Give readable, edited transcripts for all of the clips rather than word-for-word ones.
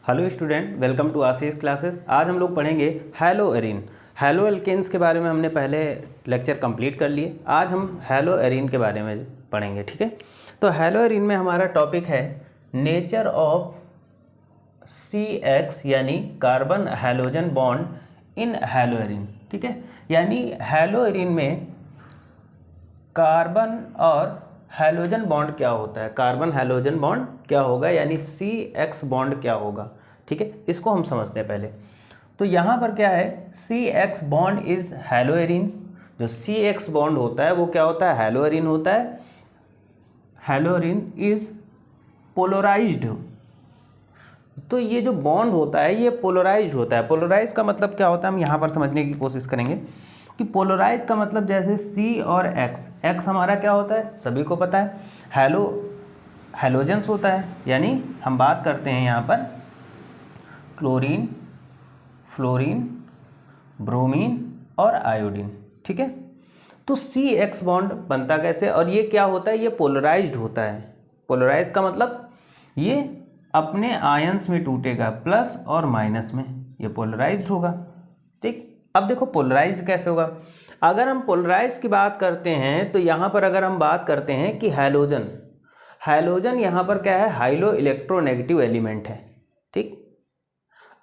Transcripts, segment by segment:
Hello student, welcome to Ashish classes. आज हम लोग पढ़ेंगे हैलो एरीन। हैलो एल्केन्स के बारे में हमने पहले लेक्चर कंप्लीट कर लिए। आज हम हैलो एरीन के बारे में पढ़ेंगे, ठीक है। तो हैलो एरीन में हमारा टॉपिक है नेचर ऑफ CX यानी carbon halogen bond in hello arene, ठीक है। यानी हैलो एरीन में कार्बन और हैलोजन बॉन्ड क्या होता है, कार्बन हैलोजन बॉन्ड क्या होगा, यानी CX बॉन्ड क्या होगा, ठीक है। इसको हम समझते हैं पहले। तो यहाँ पर क्या है, CX bond is hello arenes. जो CX बॉन्ड होता है वो क्या होता है, हैलो एरीन होता है। Haloarene is polarized. तो ये जो बॉन्ड होता है ये पोलराइज्ड होता है। पोलराइज का मतलब क्या होता है, हम यहाँ पर समझने की कोशिश करेंगे कि पोलराइज का मतलब जैसे C और X हमारा क्या होता है, सभी को पता है, हैलोजेंस होता है। यानी हम बात करते हैं यहाँ पर क्लोरीन, फ्लोरीन, ब्रोमीन और आयोडीन, ठीक है। तो CX बॉन्ड बनता कैसे, और ये क्या होता है, ये पोलराइज्ड होता है। पोलराइज का मतलब ये अपने आयंस में टूटेगा, प्लस और माइनस में, ये पोलराइज्ड होगा, ठीक। अब देखो पोलराइज कैसे होगा। अगर हम पोलराइज की बात करते हैं तो यहाँ पर अगर हम बात करते हैं कि हैलोजन यहाँ पर क्या है, हाइलो इलेक्ट्रोनेगेटिव एलिमेंट है, ठीक।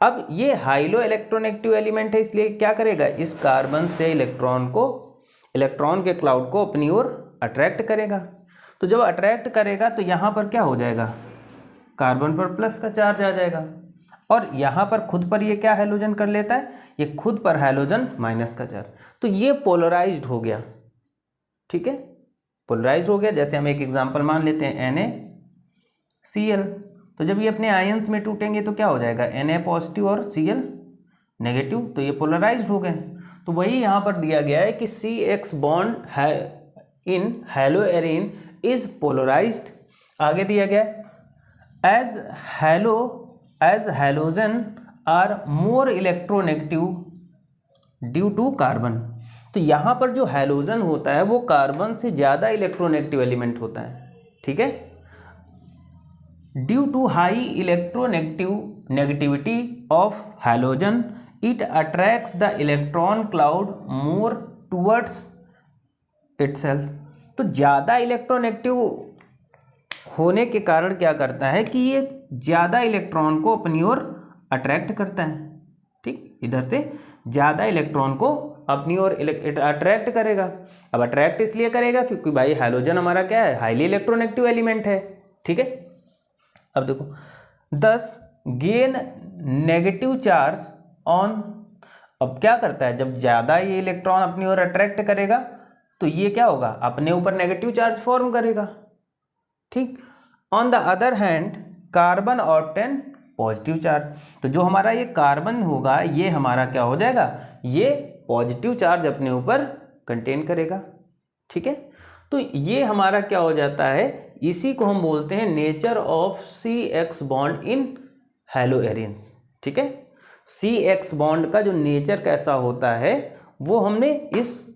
अब ये हाइलो इलेक्ट्रोनेगेटिव एलिमेंट है, इसलिए क्या करेगा, इस कार्बन से इलेक्ट्रॉन के क्लाउड को अपनी ओर अट्रैक्ट करेगा। तो जब अट्रैक्ट करेगा तो यहाँ पर क्या हो जाएगा, कार्बन पर प्लस का चार्ज आ जाएगा, और यहाँ पर खुद पर ये क्या हैलोजन कर लेता है, ये खुद पर हैलोजन माइनस का चार्ज। तो ये पोलराइज्ड हो गया, ठीक है, पोलराइज्ड हो गया। जैसे हम एक एग्जांपल मान लेते हैं NaCl। तो जब ये अपने आयंस में टूटेंगे तो क्या हो जाएगा, Na पॉजिटिव और Cl नेगेटिव, तो ये पोलराइज्ड हो गए। तो वही यहाँ पर दिया गया है कि CX बॉन्ड है in haloarene is polarized. आगे दिया गया as halogen are more electronegative due to carbon. तो यहाँ पर जो हैलोजन होता है वो कार्बन से ज़्यादा इलेक्ट्रोनेगेटिव एलिमेंट होता है, ठीक है। Due to high electronegativity of halogen it attracts the electron cloud more towards itself. तो ज़्यादा इलेक्ट्रोनेगेटिव होने के कारण क्या करता है कि ये ज़्यादा इलेक्ट्रॉन को अपनी ओर अट्रैक्ट करता है, ठीक। इधर से ज़्यादा इलेक्ट्रॉन को अपनी ओर अट्रैक्ट करेगा। अब अट्रैक्ट इसलिए करेगा क्योंकि भाई हैलोजन हमारा क्या है, हाईली इलेक्ट्रोनेगेटिव एलिमेंट है, ठीक है। अब देखो 10 गेन नेगेटिव चार्ज ऑन। अब क्या करता है, जब ज़्यादा ये इलेक्ट्रॉन अपनी ओर अट्रैक्ट करेगा तो ये क्या होगा, अपने ऊपर नेगेटिव चार्ज फॉर्म करेगा, ठीक। On the other hand carbon obtain positive charge. तो जो हमारा ये कार्बन होगा ये हमारा क्या हो जाएगा, ये पॉजिटिव चार्ज अपने ऊपर कंटेन करेगा, ठीक है। तो ये हमारा क्या हो जाता है, इसी को हम बोलते हैं nature of CX bond in hello arenes, ठीक है। CX बॉन्ड का जो नेचर कैसा होता है वो हमने इस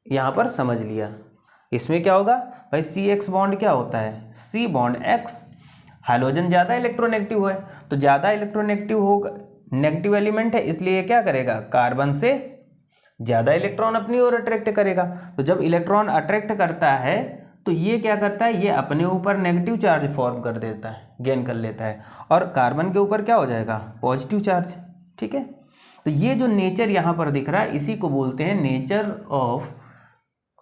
यहाँ पर समझ लिया। इसमें क्या होगा भाई, CX बॉन्ड क्या होता है, C बॉन्ड X। हाइड्रोजन ज़्यादा इलेक्ट्रोनेगेटिव है, तो ज़्यादा इलेक्ट्रोनेगेटिव होगा, नेगेटिव एलिमेंट है, इसलिए क्या करेगा, कार्बन से ज़्यादा इलेक्ट्रॉन अपनी ओर अट्रैक्ट करेगा। तो जब इलेक्ट्रॉन अट्रैक्ट करता है तो ये क्या करता है, ये अपने ऊपर नेगेटिव चार्ज फॉर्म कर देता है, गेन कर लेता है, और कार्बन के ऊपर क्या हो जाएगा, पॉजिटिव चार्ज, ठीक है। तो ये जो नेचर यहाँ पर दिख रहा है इसी को बोलते हैं nature of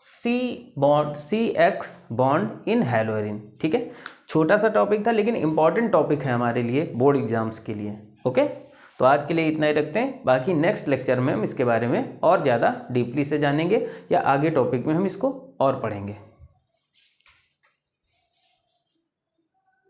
CX bond in hello arene, ठीक है। छोटा सा टॉपिक था लेकिन इंपॉर्टेंट टॉपिक है हमारे लिए बोर्ड एग्जाम्स के लिए, ओके। तो आज के लिए इतना ही रखते हैं, बाकी नेक्स्ट लेक्चर में हम इसके बारे में और ज़्यादा डीपली से जानेंगे, या आगे टॉपिक में हम इसको और पढ़ेंगे।